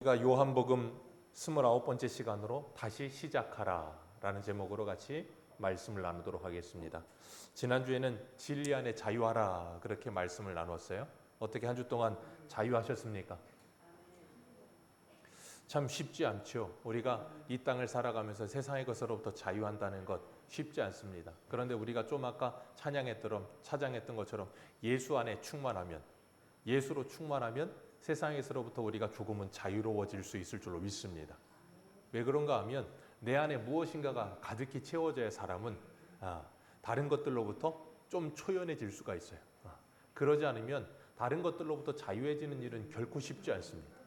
우리가 요한복음 29번째 시간으로 다시 시작하라 라는 제목으로 같이 말씀을 나누도록 하겠습니다. 지난주에는 진리 안에 자유하라 그렇게 말씀을 나눴어요. 어떻게 한 주 동안 자유하셨습니까? 참 쉽지 않죠. 우리가 이 땅을 살아가면서 세상의 것으로부터 자유한다는 것 쉽지 않습니다. 그런데 우리가 좀 아까 찬양했던 것처럼 예수 안에 충만하면, 예수로 충만하면 세상에서로부터 우리가 조금은 자유로워질 수 있을 줄로 믿습니다. 왜 그런가 하면 내 안에 무엇인가가 가득히 채워져야 사람은 다른 것들로부터 좀 초연해질 수가 있어요. 그러지 않으면 다른 것들로부터 자유해지는 일은 결코 쉽지 않습니다.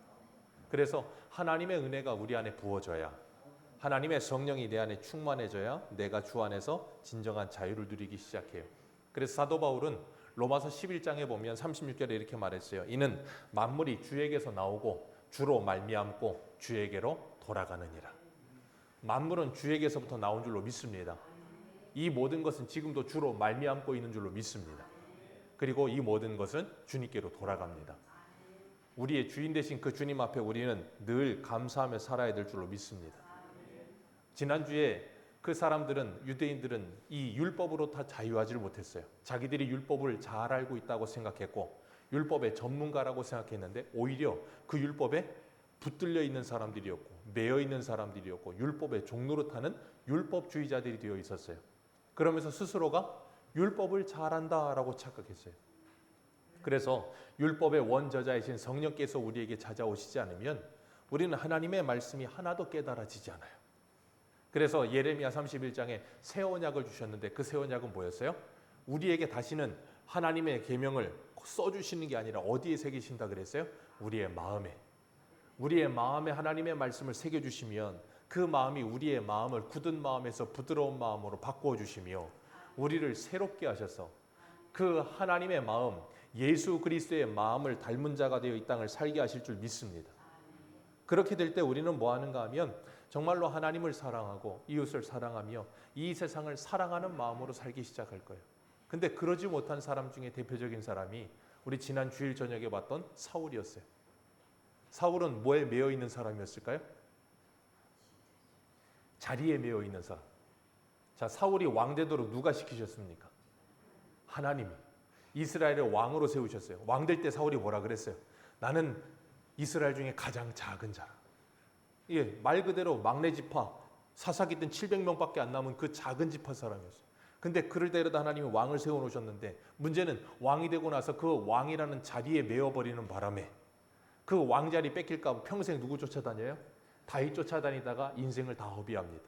그래서 하나님의 은혜가 우리 안에 부어져야, 하나님의 성령이 내 안에 충만해져야 내가 주 안에서 진정한 자유를 누리기 시작해요. 그래서 사도 바울은 로마서 11장에 보면 36절에 이렇게 말했어요. 이는 만물이 주에게서 나오고 주로 말미암고 주에게로 돌아가느니라. 만물은 주에게서부터 나온 줄로 믿습니다. 이 모든 것은 지금도 주로 말미암고 있는 줄로 믿습니다. 그리고 이 모든 것은 주님께로 돌아갑니다. 우리의 주인 되신 그 주님 앞에 우리는 늘 감사하며 살아야 될 줄로 믿습니다. 지난주에 그 사람들은, 유대인들은 이 율법으로 다 자유하지를 못했어요. 자기들이 율법을 잘 알고 있다고 생각했고 율법의 전문가라고 생각했는데 오히려 그 율법에 붙들려 있는 사람들이었고 매여 있는 사람들이었고 율법의 종노릇하는 율법주의자들이 되어 있었어요. 그러면서 스스로가 율법을 잘한다라고 착각했어요. 그래서 율법의 원저자이신 성령께서 우리에게 찾아오시지 않으면 우리는 하나님의 말씀이 하나도 깨달아지지 않아요. 그래서 예레미야 31장에 새 언약을 주셨는데 그 새 언약은 뭐였어요? 우리에게 다시는 하나님의 계명을 써주시는 게 아니라 어디에 새기신다 그랬어요? 우리의 마음에. 우리의 마음에 하나님의 말씀을 새겨주시면 그 마음이 우리의 마음을 굳은 마음에서 부드러운 마음으로 바꾸어 주시며 우리를 새롭게 하셔서 그 하나님의 마음, 예수 그리스도의 마음을 닮은 자가 되어 이 땅을 살게 하실 줄 믿습니다. 그렇게 될 때 우리는 뭐 하는가 하면 정말로 하나님을 사랑하고 이웃을 사랑하며 이 세상을 사랑하는 마음으로 살기 시작할 거예요. 근데 그러지 못한 사람 중에 대표적인 사람이 우리 지난 주일 저녁에 봤던 사울이었어요. 사울은 뭐에 매여 있는 사람이었을까요? 자리에 매여 있는 사람. 자, 사울이 왕 되도록 누가 시키셨습니까? 하나님이. 이스라엘을 왕으로 세우셨어요. 왕 될 때 사울이 뭐라 그랬어요? 나는 이스라엘 중에 가장 작은 자라. 예, 말 그대로 막내 지파, 사사기 때 700명밖에 안 남은 그 작은 지파 사람이었어요. 근데 그를 데려다 하나님이 왕을 세워놓으셨는데 문제는 왕이 되고 나서 그 왕이라는 자리에 매어버리는 바람에 그 왕자리 뺏길까 봐 평생 누구 쫓아다녀요? 다윗 쫓아다니다가 인생을 다 허비합니다.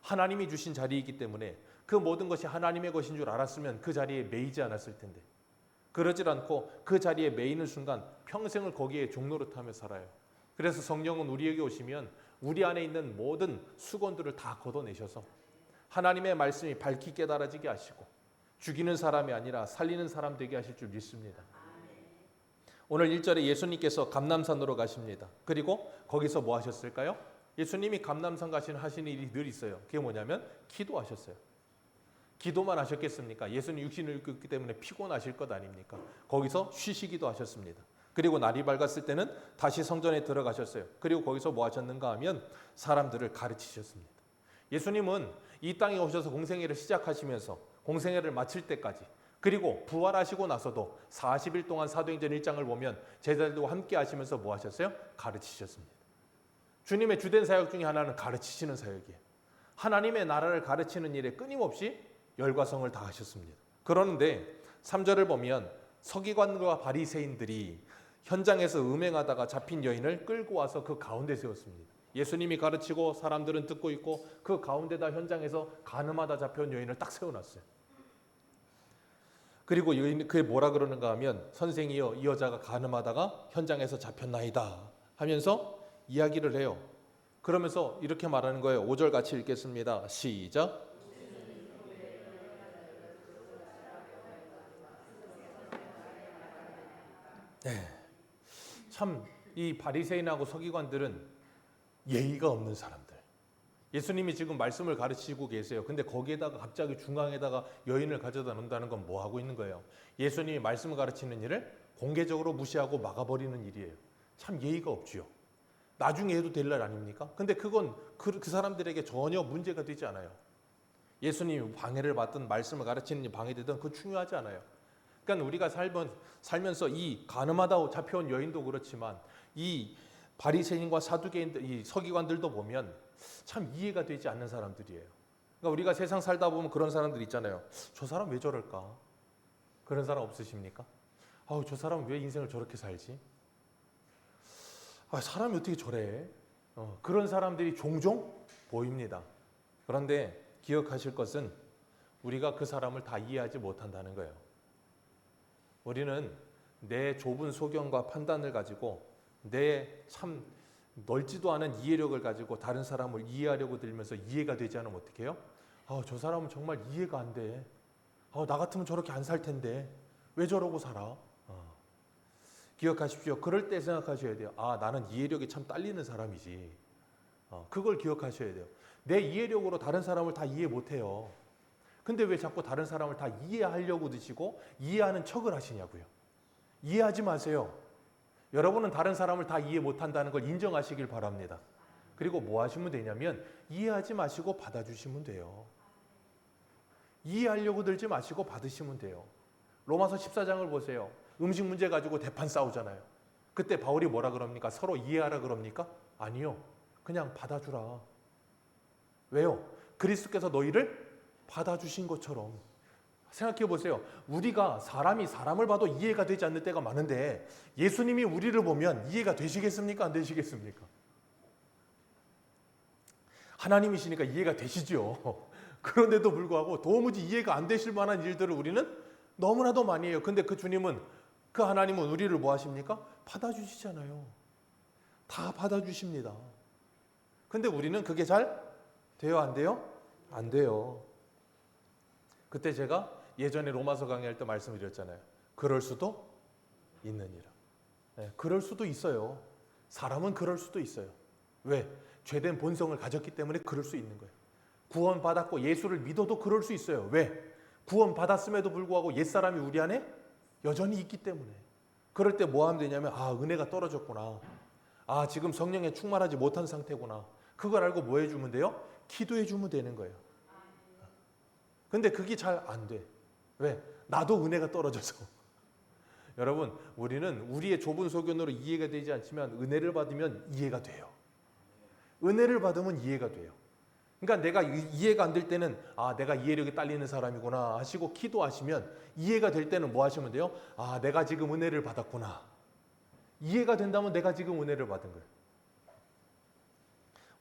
하나님이 주신 자리이기 때문에 그 모든 것이 하나님의 것인 줄 알았으면 그 자리에 매이지 않았을 텐데 그러질 않고 그 자리에 매이는 순간 평생을 거기에 종노릇하며 살아요. 그래서 성령은 우리에게 오시면 우리 안에 있는 모든 수건들을 다 걷어내셔서 하나님의 말씀이 밝히 깨달아지게 하시고 죽이는 사람이 아니라 살리는 사람 되게 하실 줄 믿습니다. 오늘 1절에 예수님께서 감람산으로 가십니다. 그리고 거기서 뭐 하셨을까요? 예수님이 감람산 하시는 일이 늘 있어요. 그게 뭐냐면 기도하셨어요. 기도만 하셨겠습니까? 예수님 육신을 입고 있기 때문에 피곤하실 것 아닙니까? 거기서 쉬시기도 하셨습니다. 그리고 날이 밝았을 때는 다시 성전에 들어가셨어요. 그리고 거기서 뭐 하셨는가 하면 사람들을 가르치셨습니다. 예수님은 이 땅에 오셔서 공생애를 시작하시면서 공생애를 마칠 때까지 그리고 부활하시고 나서도 40일 동안 사도행전 1장을 보면 제자들과 함께 하시면서 뭐 하셨어요? 가르치셨습니다. 주님의 주된 사역 중에 하나는 가르치시는 사역이에요. 하나님의 나라를 가르치는 일에 끊임없이 열과 성을 다하셨습니다. 그러는데 3절을 보면 서기관과 바리새인들이 현장에서 음행하다가 잡힌 여인을 끌고 와서 그 가운데 세웠습니다. 예수님이 가르치고 사람들은 듣고 있고 그 가운데다 현장에서 간음하다 잡혀온 여인을 딱 세워놨어요. 그리고 그게 뭐라 그러는가 하면 선생이여 이 여자가 간음하다가 현장에서 잡혔나이다 하면서 이야기를 해요. 그러면서 이렇게 말하는 거예요. 5절 같이 읽겠습니다. 시작. 네. 참 이 바리새인하고 서기관들은 예의가 없는 사람들. 예수님이 지금 말씀을 가르치고 계세요. 근데 거기에다가 갑자기 중앙에다가 여인을 가져다 놓는다는 건 뭐 하고 있는 거예요? 예수님이 말씀을 가르치는 일을 공개적으로 무시하고 막아버리는 일이에요. 참 예의가 없지요. 나중에 해도 될 일 아닙니까? 근데 그건 그 사람들에게 전혀 문제가 되지 않아요. 예수님이 방해를 받든 말씀을 가르치는 방해되든 그건 중요하지 않아요. 그러니까 우리가 살면서 이 가늠하다고 잡혀온 여인도 그렇지만 이 바리새인과 사두개인들, 이 서기관들도 보면 참 이해가 되지 않는 사람들이에요. 그러니까 우리가 세상 살다 보면 그런 사람들 있잖아요. 저 사람 왜 저럴까? 그런 사람 없으십니까? 아우, 저 사람은 왜 인생을 저렇게 살지? 아, 사람이 어떻게 저래? 그런 사람들이 종종 보입니다. 그런데 기억하실 것은 우리가 그 사람을 다 이해하지 못한다는 거예요. 우리는 내 좁은 소견과 판단을 가지고 내 참 넓지도 않은 이해력을 가지고 다른 사람을 이해하려고 들면서 이해가 되지 않으면 어떻게 해요? 저 사람은 정말 이해가 안 돼. 나 같으면 저렇게 안 살 텐데 왜 저러고 살아? 기억하십시오. 그럴 때 생각하셔야 돼요. 나는 이해력이 참 딸리는 사람이지. 그걸 기억하셔야 돼요. 내 이해력으로 다른 사람을 다 이해 못해요. 근데 왜 자꾸 다른 사람을 다 이해하려고 드시고 이해하는 척을 하시냐고요. 이해하지 마세요. 여러분은 다른 사람을 다 이해 못한다는 걸 인정하시길 바랍니다. 그리고 뭐 하시면 되냐면 이해하지 마시고 받아주시면 돼요. 이해하려고 들지 마시고 받으시면 돼요. 로마서 14장을 보세요. 음식 문제 가지고 대판 싸우잖아요. 그때 바울이 뭐라 그럽니까? 서로 이해하라 그럽니까? 아니요. 그냥 받아주라. 왜요? 그리스도께서 너희를 받아주신 것처럼. 생각해 보세요. 우리가 사람이 사람을 봐도 이해가 되지 않는 때가 많은데 예수님이 우리를 보면 이해가 되시겠습니까? 안 되시겠습니까? 하나님이시니까 이해가 되시죠. 그런데도 불구하고 도무지 이해가 안 되실 만한 일들을 우리는 너무나도 많이 해요. 근데 그 주님은, 그 하나님은 우리를 뭐 하십니까? 받아주시잖아요. 다 받아주십니다. 근데 우리는 그게 잘 돼요? 안 돼요? 안 돼요. 그때 제가 예전에 로마서 강의할 때 말씀드렸잖아요. 그럴 수도 있느니라. 네, 그럴 수도 있어요. 사람은 그럴 수도 있어요. 왜? 죄된 본성을 가졌기 때문에 그럴 수 있는 거예요. 구원받았고 예수를 믿어도 그럴 수 있어요. 왜? 구원받았음에도 불구하고 옛사람이 우리 안에 여전히 있기 때문에. 그럴 때 뭐 하면 되냐면 은혜가 떨어졌구나. 지금 성령에 충만하지 못한 상태구나. 그걸 알고 뭐 해주면 돼요? 기도해 주면 되는 거예요. 근데 그게 잘 안 돼. 왜? 나도 은혜가 떨어져서. 여러분, 우리는 우리의 좁은 소견으로 이해가 되지 않지만 은혜를 받으면 이해가 돼요. 은혜를 받으면 이해가 돼요. 그러니까 내가 이해가 안 될 때는 내가 이해력이 딸리는 사람이구나 하시고 기도하시면, 이해가 될 때는 뭐 하시면 돼요? 내가 지금 은혜를 받았구나. 이해가 된다면 내가 지금 은혜를 받은 거예요.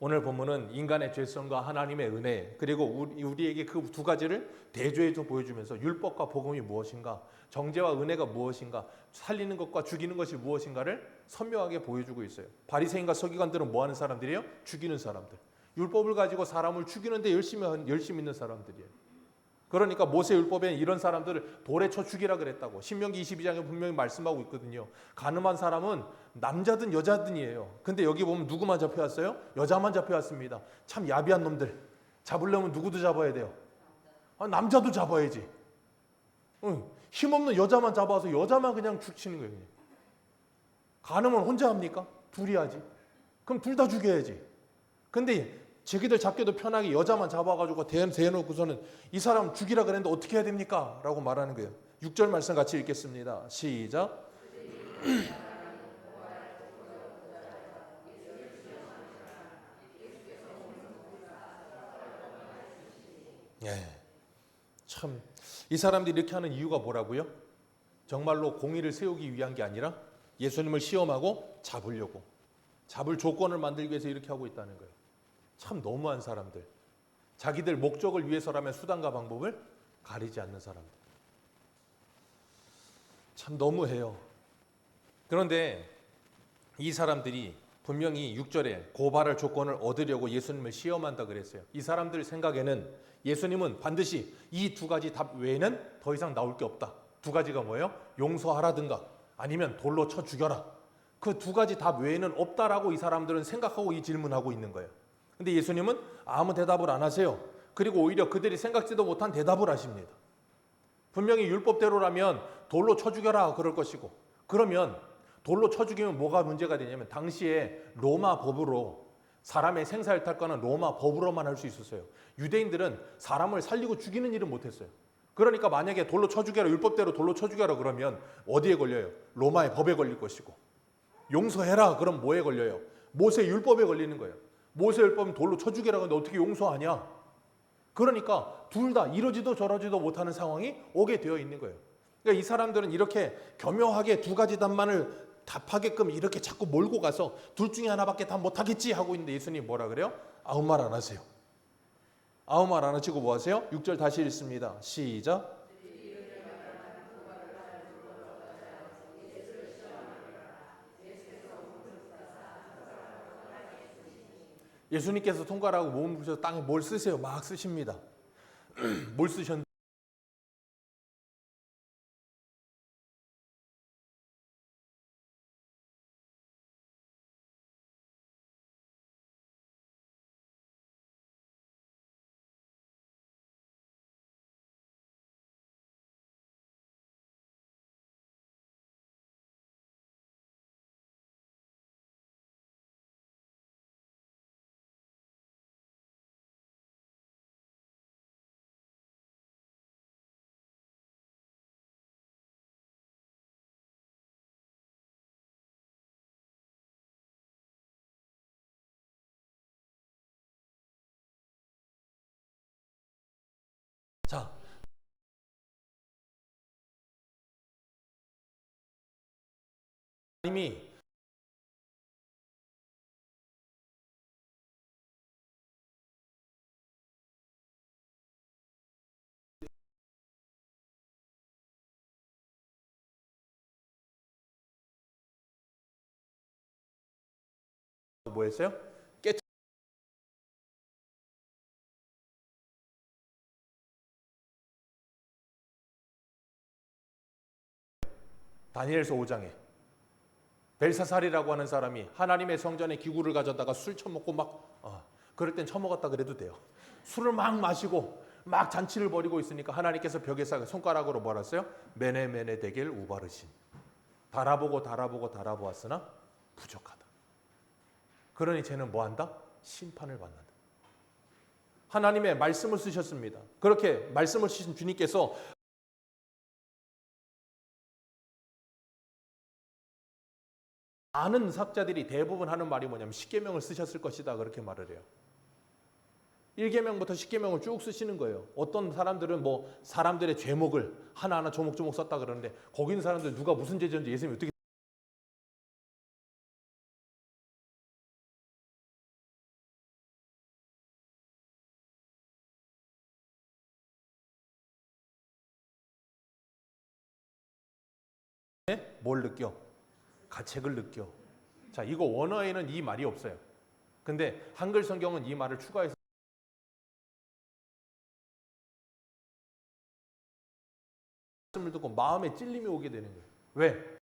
오늘 본문은 인간의 죄성과 하나님의 은혜, 그리고 우리에게 그 두 가지를 대조해서 보여주면서 율법과 복음이 무엇인가, 정죄와 은혜가 무엇인가, 살리는 것과 죽이는 것이 무엇인가를 선명하게 보여주고 있어요. 바리새인과 서기관들은 뭐 하는 사람들이에요? 죽이는 사람들. 율법을 가지고 사람을 죽이는데 열심히 있는 사람들이에요. 그러니까 모세 율법에는 이런 사람들을 돌에 쳐 죽이라 그랬다고 신명기 22장에 분명히 말씀하고 있거든요. 가늠한 사람은 남자든 여자든이에요. 근데 여기 보면 누구만 잡혀왔어요? 여자만 잡혀왔습니다. 참 야비한 놈들. 잡으려면 누구도 잡아야 돼요? 남자도 잡아야지. 힘없는 여자만 잡아서 여자만 그냥 죽이는 거예요. 그냥. 가늠은 혼자 합니까? 둘이 하지. 그럼 둘 다 죽여야지. 근데 자기들 잡기도 편하게 여자만 잡아가지고 대놓고서는 이 사람 죽이라 그랬는데 어떻게 해야 됩니까? 라고 말하는 거예요. 6절 말씀 같이 읽겠습니다. 시작. 참, 이 사람들이 이렇게 하는 이유가 뭐라고요? 정말로 공의를 세우기 위한 게 아니라 예수님을 시험하고 잡으려고, 잡을 조건을 만들기 위해서 이렇게 하고 있다는 거예요. 참 너무한 사람들. 자기들 목적을 위해서라면 수단과 방법을 가리지 않는 사람들. 참 너무해요. 그런데 이 사람들이 분명히 6절에 고발할 조건을 얻으려고 예수님을 시험한다 그랬어요. 이 사람들 생각에는 예수님은 반드시 이 두 가지 답 외에는 더 이상 나올 게 없다. 두 가지가 뭐예요? 용서하라든가 아니면 돌로 쳐 죽여라. 그 두 가지 답 외에는 없다라고 이 사람들은 생각하고 이 질문하고 있는 거예요. 근데 예수님은 아무 대답을 안 하세요. 그리고 오히려 그들이 생각지도 못한 대답을 하십니다. 분명히 율법대로라면 돌로 쳐 죽여라 그럴 것이고, 그러면 돌로 쳐 죽이면 뭐가 문제가 되냐면 당시에 로마 법으로 사람의 생사일탈과는 로마 법으로만 할 수 있었어요. 유대인들은 사람을 살리고 죽이는 일은 못했어요. 그러니까 만약에 돌로 쳐 죽여라, 율법대로 돌로 쳐 죽여라 그러면 어디에 걸려요? 로마의 법에 걸릴 것이고, 용서해라 그럼 뭐에 걸려요? 모세 율법에 걸리는 거예요. 모세 율법은 돌로 쳐 죽여라 근데 어떻게 용서하냐? 그러니까 둘 다 이러지도 저러지도 못하는 상황이 오게 되어 있는 거예요. 그러니까 이 사람들은 이렇게 교묘하게 두 가지 답만을 답하게끔 이렇게 자꾸 몰고 가서 둘 중에 하나밖에 답 못하겠지 하고 있는데 예수님 뭐라 그래요? 아무 말 안 하세요. 아무 말 안 하시고 뭐 하세요? 6절 다시 읽습니다. 시작. 예수님께서 손가락으로 몸을 부셔서 땅에 뭘 쓰세요? 막 쓰십니다. 뭘 쓰셨는지 자, 하나님이 뭐 했어요? 다니엘서 5장에 벨사살이라고 하는 사람이 하나님의 성전에 기구를 가져다가 술 처먹고 막 그럴 땐 처먹었다 그래도 돼요. 술을 막 마시고 막 잔치를 벌이고 있으니까 하나님께서 벽에서 손가락으로 뭐라 했어요? 메네 메네 데겔 우바르신. 달아보고 달아보고 달아보았으나 부족하다. 그러니 쟤는 뭐한다? 심판을 받는다. 하나님의 말씀을 쓰셨습니다. 그렇게 말씀을 쓰신 주님께서 많은 학자들이 대부분 하는 말이 뭐냐면 십계명을 쓰셨을 것이다 그렇게 말을 해요. 1계명부터 10계명을 쭉 쓰시는 거예요. 어떤 사람들은 뭐 사람들의 죄목을 하나하나 조목조목 썼다 그러는데 거기 있는 사람들 누가 무슨 죄 지었는지 예수님이 어떻게 뭘 느껴? 가책을 느껴. 자, 이거 원어에는 이 말이 없어요. 근데 한글 성경은 이 말을 추가해서 말씀을 듣고 마음에 찔림이 오게 되는 거예요. 왜?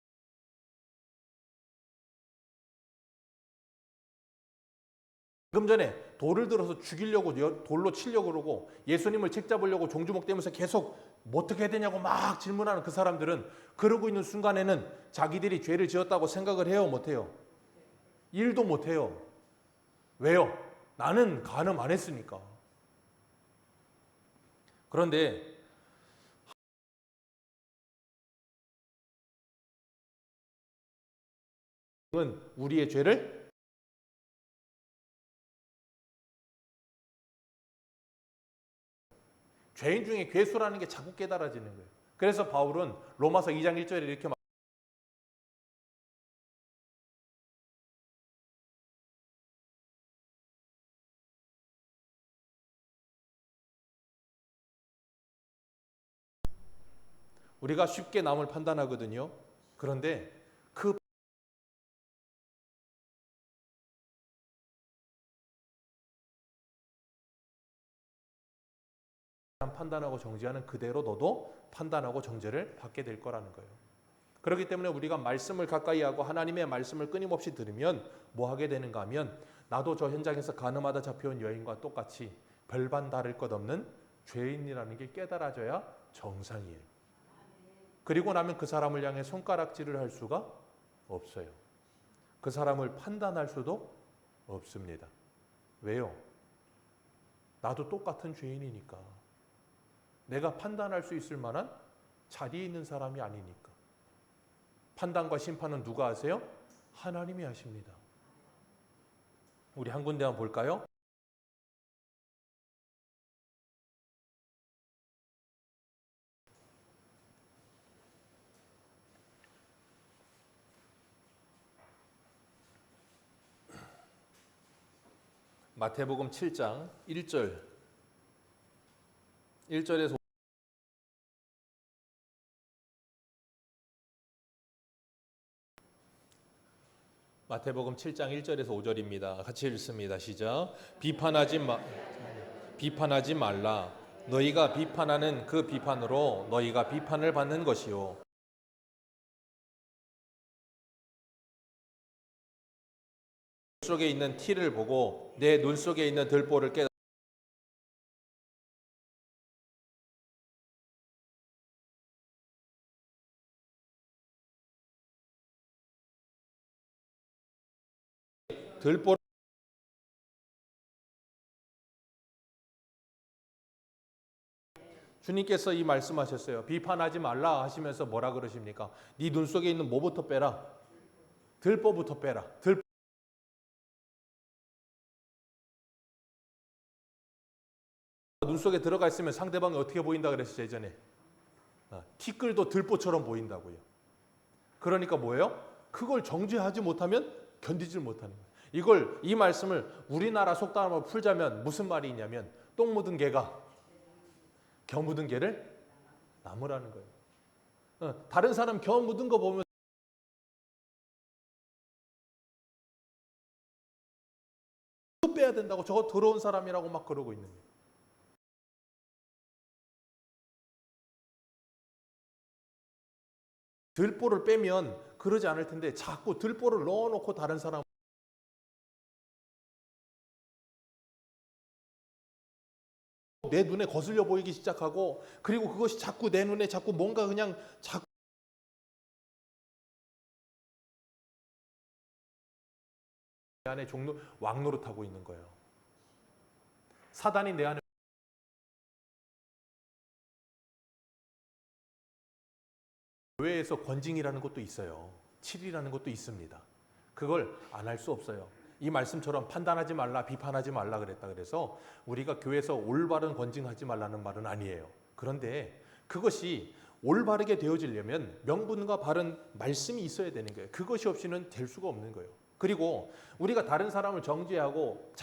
방금 전에 돌을 들어서 죽이려고 돌로 치려고 그러고 예수님을 책잡으려고 종주목 대면서 계속 뭐 어떻게 해야 되냐고 막 질문하는 그 사람들은 그러고 있는 순간에는 자기들이 죄를 지었다고 생각을 해요? 못해요? 일도 못해요. 왜요? 나는 간음 안 했으니까. 그런데 우리의 죄를 죄인 중에 괴수라는 게 자꾸 깨달아지는 거예요. 그래서 바울은 로마서 2장 1절에 이렇게 우리가 쉽게 남을 판단하거든요. 그런데 그 판단하고 정죄하는 그대로 너도 판단하고 정죄를 받게 될 거라는 거예요. 그렇기 때문에 우리가 말씀을 가까이 하고 하나님의 말씀을 끊임없이 들으면 뭐 하게 되는가 하면 나도 저 현장에서 간음하다 잡혀온 여인과 똑같이 별반 다를 것 없는 죄인이라는 게 깨달아져야 정상이에요. 그리고 나면 그 사람을 향해 손가락질을 할 수가 없어요. 그 사람을 판단할 수도 없습니다. 왜요? 나도 똑같은 죄인이니까. 내가 판단할 수 있을 만한 자리에 있는 사람이 아니니까. 판단과 심판은 누가 하세요? 하나님이 하십니다. 우리 한 군데만 볼까요? 마태복음 7장 1절에서 마태복음 7장 1절에서 5절입니다. 같이 읽습니다. 시작. 비판하지 말라. 너희가 비판하는 그 비판으로 너희가 비판을 받는 것이요. 눈 속에 있는 티를 보고 내 눈 속에 있는 들보를 깨달아. 들보 주님께서 이 말씀하셨어요. 비판하지 말라 하시면서 뭐라 그러십니까? 네 눈 속에 있는 뭐부터 빼라? 들보부터 빼라. 눈 속에 들어가 있으면 상대방이 어떻게 보인다 그랬어요 예전에. 티끌도 들보처럼 보인다고요. 그러니까 뭐예요? 그걸 정죄하지 못하면 견디질 못하는 거예요. 이 말씀을 우리나라 속담으로 풀자면 무슨 말이 있냐면 똥 묻은 개가 겨 묻은 개를 나무라는 거예요. 다른 사람 겨 묻은 거 보면 빼야 된다고 저거 더러운 사람이라고 막 그러고 있는 거예요. 들보를 빼면 그러지 않을 텐데 자꾸 들보를 넣어놓고 다른 사람 내 눈에 거슬려 보이기 시작하고 그리고 그것이 자꾸 내 눈에 자꾸 뭔가 그냥 자꾸 내 안에 왕노릇하고 있는 거예요. 사단이 내 안에 교회에서 권징이라는 것도 있어요. 7이라는 것도 있습니다. 그걸 안 할 수 없어요. 이 말씀처럼 판단하지 말라, 비판하지 말라 그랬다. 그래서 우리가 교회에서 올바른 권징하지 말라는 말은 아니에요. 그런데 그것이 올바르게 되어지려면 명분과 바른 말씀이 있어야 되는 거예요. 그것이 없이는 될 수가 없는 거예요. 그리고 우리가 다른 사람을 정죄하고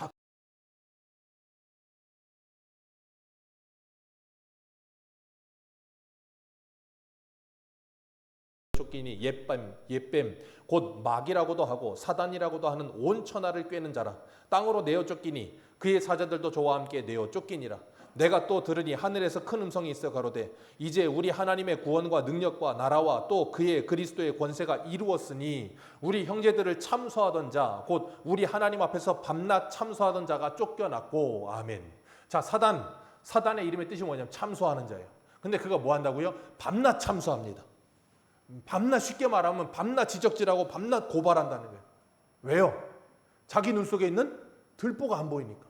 쫓기니 옛뱀 곧 마귀라고도 하고 사단이라고도 하는 온 천하를 꿰는 자라. 땅으로 내어 쫓기니 그의 사자들도 저와 함께 내어 쫓기니라. 내가 또 들으니 하늘에서 큰 음성이 있어 가로되 이제 우리 하나님의 구원과 능력과 나라와 또 그의 그리스도의 권세가 이루었으니 우리 형제들을 참소하던 자 곧 우리 하나님 앞에서 밤낮 참소하던 자가 쫓겨났고. 아멘. 자, 사단의 이름의 뜻이 뭐냐면 참소하는 자예요. 근데 그가 뭐 한다고요? 밤낮 참소합니다. 밤낮, 쉽게 말하면 밤낮 지적질하고 밤낮 고발한다는 거예요. 왜요? 자기 눈 속에 있는 들보가 안 보이니까.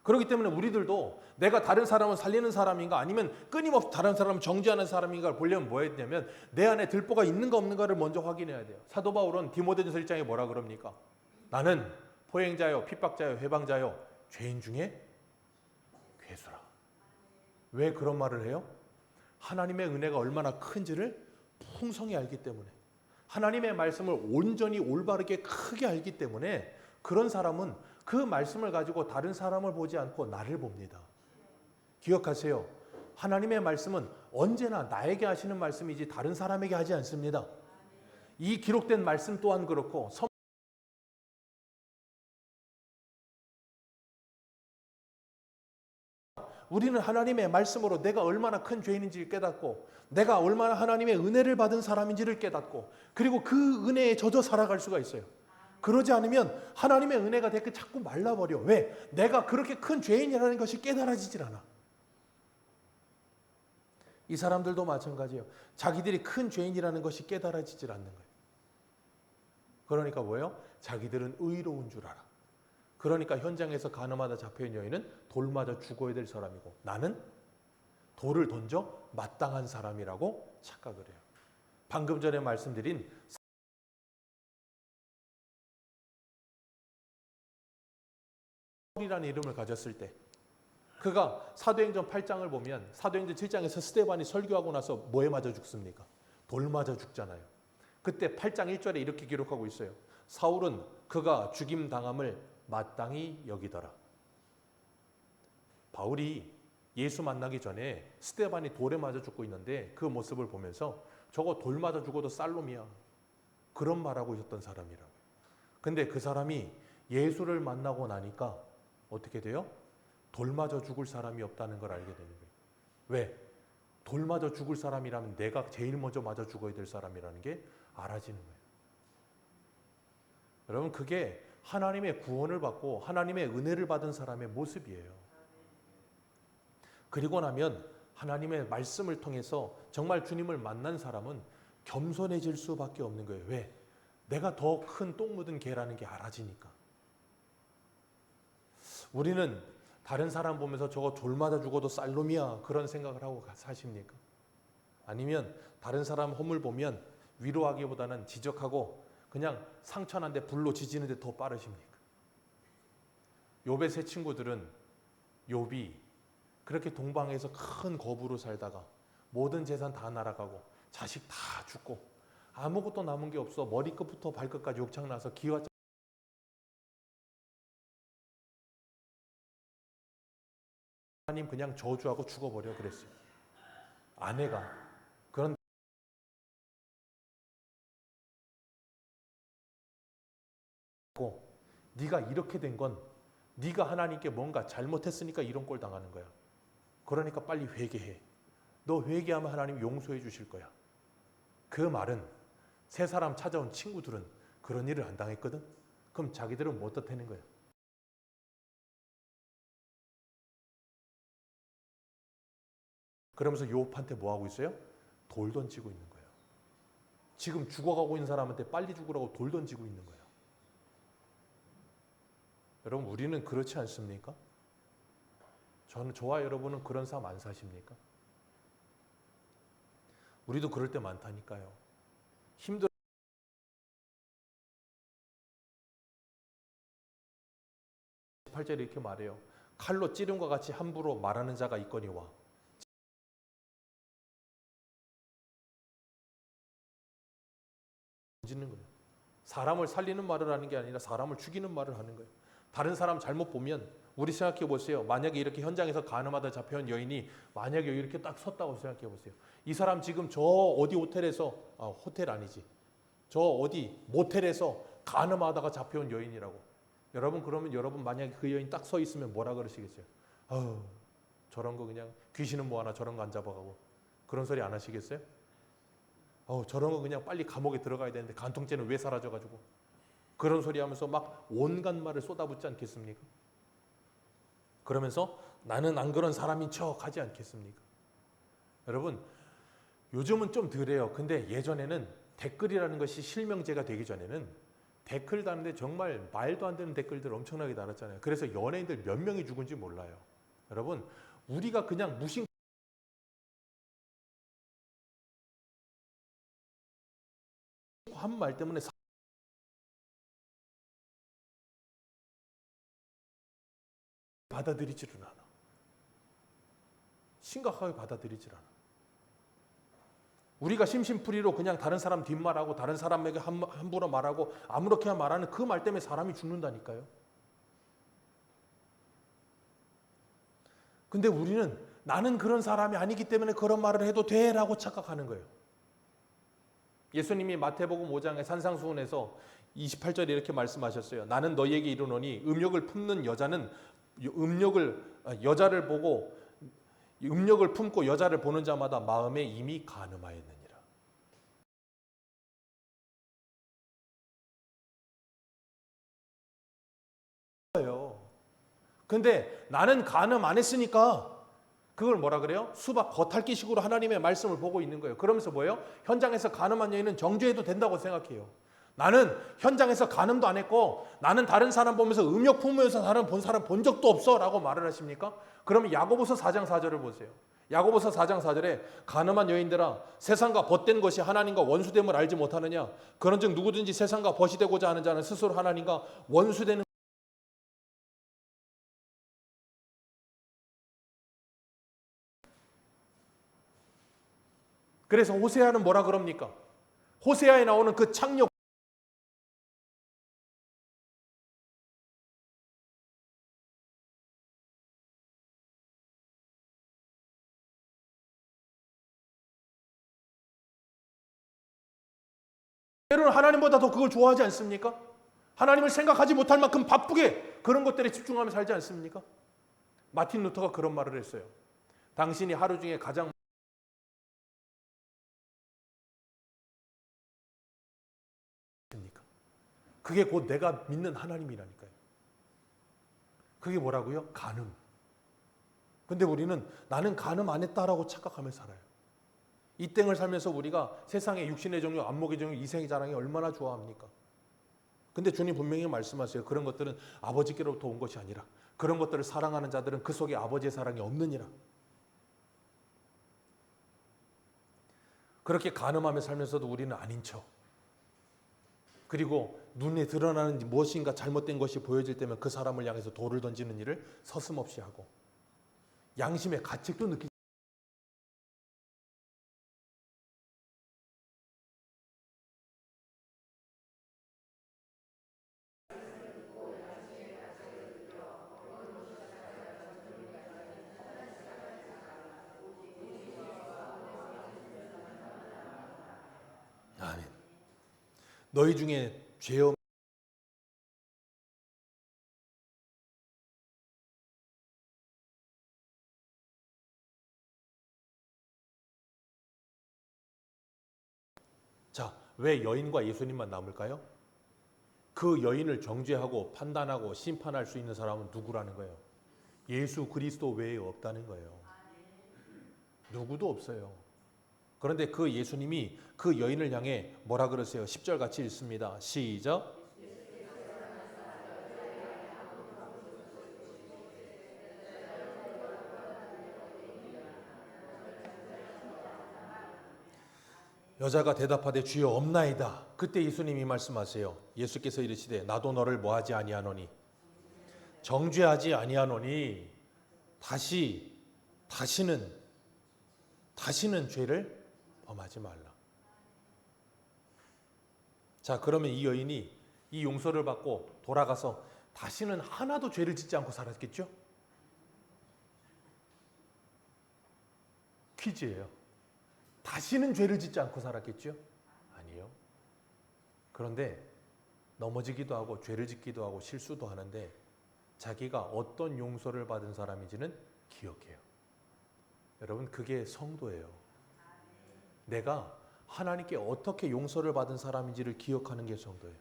그렇기 때문에 우리들도 내가 다른 사람을 살리는 사람인가 아니면 끊임없이 다른 사람을 정죄하는 사람인가를 보려면 뭐 해야 되냐면 내 안에 들보가 있는가 없는가를 먼저 확인해야 돼요. 사도 바울은 디모데전서 1장에 뭐라 그럽니까? 나는 포행자요, 핍박자요, 회방자요, 죄인 중에 괴수라. 왜 그런 말을 해요? 하나님의 은혜가 얼마나 큰지를 풍성히 알기 때문에, 하나님의 말씀을 온전히 올바르게 크게 알기 때문에 그런 사람은 그 말씀을 가지고 다른 사람을 보지 않고 나를 봅니다. 기억하세요. 하나님의 말씀은 언제나 나에게 하시는 말씀이지 다른 사람에게 하지 않습니다. 이 기록된 말씀 또한 그렇고 우리는 하나님의 말씀으로 내가 얼마나 큰 죄인인지를 깨닫고 내가 얼마나 하나님의 은혜를 받은 사람인지를 깨닫고 그리고 그 은혜에 젖어 살아갈 수가 있어요. 그러지 않으면 하나님의 은혜가 자꾸 말라버려. 왜? 내가 그렇게 큰 죄인이라는 것이 깨달아지질 않아. 이 사람들도 마찬가지예요. 자기들이 큰 죄인이라는 것이 깨달아지질 않는 거예요. 그러니까 뭐예요? 자기들은 의로운 줄 알아. 그러니까 현장에서 간음하다 잡혀있는 여인은 돌 맞아 죽어야 될 사람이고 나는 돌을 던져 마땅한 사람이라고 착각을 해요. 방금 전에 말씀드린 사울이라는 이름을 가졌을 때 그가 사도행전 8장을 보면 사도행전 7장에서 스데반이 설교하고 나서 뭐에 맞아 죽습니까? 돌 맞아 죽잖아요. 그때 8장 1절에 이렇게 기록하고 있어요. 사울은 그가 죽임 당함을 마땅히 여기더라. 바울이 예수 만나기 전에 스데반이 돌에 맞아 죽고 있는데 그 모습을 보면서 저거 돌 맞아 죽어도 살롬이야. 그런 말하고 있었던 사람이라고요. 근데 그 사람이 예수를 만나고 나니까 어떻게 돼요? 돌 맞아 죽을 사람이 없다는 걸 알게 되는 거예요. 왜? 돌 맞아 죽을 사람이라면 내가 제일 먼저 맞아 죽어야 될 사람이라는 게 알아지는 거예요. 여러분 그게 하나님의 구원을 받고 하나님의 은혜를 받은 사람의 모습이에요. 그리고 나면 하나님의 말씀을 통해서 정말 주님을 만난 사람은 겸손해질 수밖에 없는 거예요. 왜? 내가 더 큰 똥 묻은 개라는 게 알아지니까. 우리는 다른 사람 보면서 저거 돌 맞아 죽어도 쌀놈이야 그런 생각을 하고 사십니까? 아니면 다른 사람 허물 보면 위로하기보다는 지적하고 그냥 상처난데 불로 지지는데 더 빠르십니까? 욥의 세 친구들은 욥이 그렇게 동방에서 큰 거부로 살다가 모든 재산 다 날아가고 자식 다 죽고 아무것도 남은 게 없어 머리끝부터 발끝까지 욕창나서 기와 하나님 그냥 저주하고 죽어버려 그랬어요. 아내가 그런 네가 이렇게 된 건 네가 하나님께 뭔가 잘못했으니까 이런 꼴 당하는 거야. 그러니까 빨리 회개해. 너 회개하면 하나님 용서해 주실 거야. 그 말은 세 사람 찾아온 친구들은 그런 일을 안 당했거든. 그럼 자기들은 뭐 어떻다는 거야? 그러면서 욥한테 뭐 하고 있어요? 돌 던지고 있는 거예요. 지금 죽어가고 있는 사람한테 빨리 죽으라고 돌 던지고 있는 거예요. 여러분 우리는 그렇지 않습니까? 저와 여러분은 그런 삶 안 사십니까? 우리도 그럴 때 많다니까요. 힘들어 18절에 이렇게 말해요. 칼로 찌름과 같이 함부로 말하는 자가 있거니와 던지는 거예요. 사람을 살리는 말을 하는 게 아니라 사람을 죽이는 말을 하는 거예요. 다른 사람 잘못 보면 우리 생각해 보세요. 만약에 이렇게 현장에서 간음하다 잡혀온 여인이 만약에 이렇게 딱 섰다고 생각해 보세요. 이 사람 지금 저 어디 호텔에서 호텔 아니지. 저 어디 모텔에서 간음하다가 잡혀온 여인이라고. 여러분 그러면 여러분 만약에 그 여인 딱 서 있으면 뭐라 그러시겠어요? 아우 저런 거 그냥 귀신은 뭐하나 저런 거 안 잡아가고 그런 소리 안 하시겠어요? 저런 거 그냥 빨리 감옥에 들어가야 되는데 간통죄는 왜 사라져가지고 그런 소리 하면서 막 온갖 말을 쏟아붓지 않겠습니까? 그러면서 나는 안 그런 사람인 척 하지 않겠습니까? 여러분 요즘은 좀 덜해요. 근데 예전에는 댓글이라는 것이 실명제가 되기 전에는 댓글 다는데 정말 말도 안 되는 댓글들 엄청나게 달았잖아요. 그래서 연예인들 몇 명이 죽은지 몰라요. 여러분 우리가 그냥 무심 한 말 때문에 받아들이지를 않아. 심각하게 받아들이질 않아. 우리가 심심풀이로 그냥 다른 사람 뒷말하고 다른 사람에게 함부로 말하고 아무렇게나 말하는 그 말 때문에 사람이 죽는다니까요. 근데 우리는 나는 그런 사람이 아니기 때문에 그런 말을 해도 돼라고 착각하는 거예요. 예수님이 마태복음 5장의 산상수훈에서 28절에 이렇게 말씀하셨어요. 나는 너희에게 이르노니 음욕을 품는 여자는 여자를 보고 음욕을 품고 여자를 보는 자마다 마음에 이미 간음하였느니라. 근데 나는 간음 안 했으니까 그걸 뭐라 그래요? 수박 겉핥기식으로 하나님의 말씀을 보고 있는 거예요. 그러면서 뭐예요? 현장에서 간음한 여인은 정죄해도 된다고 생각해요. 나는 현장에서 간음도 안 했고 나는 다른 사람 보면서 음욕 품으면서 사람 본 적도 없어 라고 말을 하십니까? 그러면 야고보서 4장 4절을 보세요. 야고보서 4장 4절에 간음한 여인들아 세상과 벗된 것이 하나님과 원수됨을 알지 못하느냐? 그런즉 누구든지 세상과 벗이 되고자 하는 자는 스스로 하나님과 원수되는. 그래서 호세아는 뭐라 그럽니까? 호세아에 나오는 그 창녀 때로는 하나님보다 더 그걸 좋아하지 않습니까? 하나님을 생각하지 못할 만큼 바쁘게 그런 것들에 집중하며 살지 않습니까? 마틴 루터가 그런 말을 했어요. 당신이 하루 중에 가장 그게 곧 내가 믿는 하나님이라니까요. 그게 뭐라고요? 간음. 근데 우리는 나는 간음 안 했다라고 착각하며 살아요. 이 땡을 살면서 우리가 세상의 육신의 정욕, 안목의 정욕, 이생의 자랑이 얼마나 좋아합니까? 근데 주님 분명히 말씀하세요. 그런 것들은 아버지께로부터 온 것이 아니라 그런 것들을 사랑하는 자들은 그 속에 아버지의 사랑이 없느니라. 그렇게 간음하며 살면서도 우리는 아닌 척. 그리고 눈에 드러나는 무엇인가 잘못된 것이 보여질 때면 그 사람을 향해서 돌을 던지는 일을 서슴없이 하고 양심의 가책도 느끼지. 아멘. 너희 중에 죄 없는 자, 왜 여인과 예수님만 남을까요? 그 여인을 정죄하고 판단하고 심판할 수 있는 사람은 누구라는 거예요? 예수 그리스도 외에 없다는 거예요. 누구도 없어요. 그런데 그 예수님이 그 여인을 향해 뭐라 그러세요? 10절 같이 읽습니다. 시작. 여자가 대답하되 주여 없나이다. 그때 예수님이 말씀하세요. 예수께서 이르시되 나도 너를 뭐하지 아니하노니 정죄하지 아니하노니 다시는 죄를 범하지 말라. 자, 그러면 이 여인이 이 용서를 받고 돌아가서 다시는 하나도 죄를 짓지 않고 살았겠죠? 퀴즈예요. 다시는 죄를 짓지 않고 살았겠죠? 아니요. 그런데 넘어지기도 하고 죄를 짓기도 하고 실수도 하는데 자기가 어떤 용서를 받은 사람인지는 기억해요. 여러분, 그게 성도예요. 내가 하나님께 어떻게 용서를 받은 사람인지를 기억하는 게 성도예요.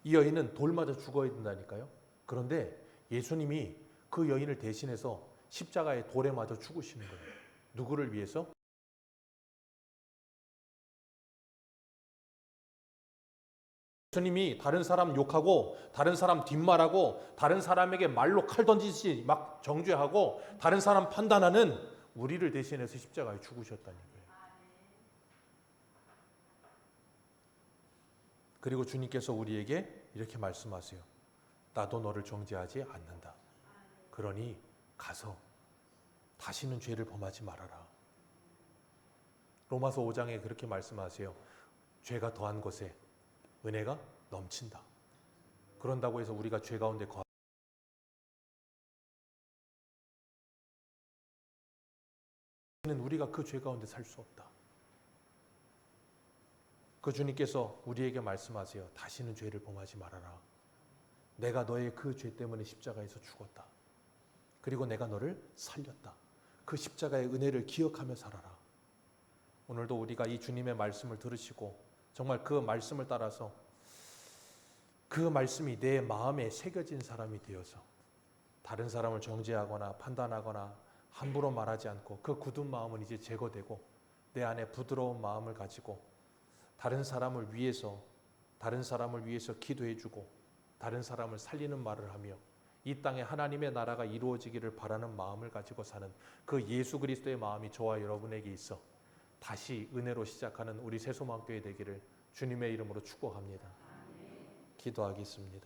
이 여인은 돌 맞아 죽어야 된다니까요. 그런데 예수님이 그 여인을 대신해서 십자가에 돌에 맞아 죽으시는 거예요. 누구를 위해서? 예수님이 다른 사람 욕하고 다른 사람 뒷말하고 다른 사람에게 말로 칼 던지듯이 막 정죄하고 다른 사람 판단하는 우리를 대신해서 십자가에 죽으셨다는 거예요. 그리고 주님께서 우리에게 이렇게 말씀하세요. 나도 너를 정죄하지 않는다. 그러니 가서 다시는 죄를 범하지 말아라. 로마서 5장에 그렇게 말씀하세요. 죄가 더한 것에 은혜가 넘친다. 그런다고 해서 우리가 죄 가운데 우리가 그 죄 가운데 살 수 없다. 그 주님께서 우리에게 말씀하세요. 다시는 죄를 범하지 말아라. 내가 너의 그 죄 때문에 십자가에서 죽었다. 그리고 내가 너를 살렸다. 그 십자가의 은혜를 기억하며 살아라. 오늘도 우리가 이 주님의 말씀을 들으시고 정말 그 말씀을 따라서 그 말씀이 내 마음에 새겨진 사람이 되어서 다른 사람을 정죄하거나 판단하거나 함부로 말하지 않고 그 굳은 마음은 이제 제거되고 내 안에 부드러운 마음을 가지고 다른 사람을 위해서 기도해주고 다른 사람을 살리는 말을 하며 이 땅에 하나님의 나라가 이루어지기를 바라는 마음을 가지고 사는 그 예수 그리스도의 마음이 저와 여러분에게 있어 다시 은혜로 시작하는 우리 새소망교회 되기를 주님의 이름으로 축복합니다. 기도하겠습니다.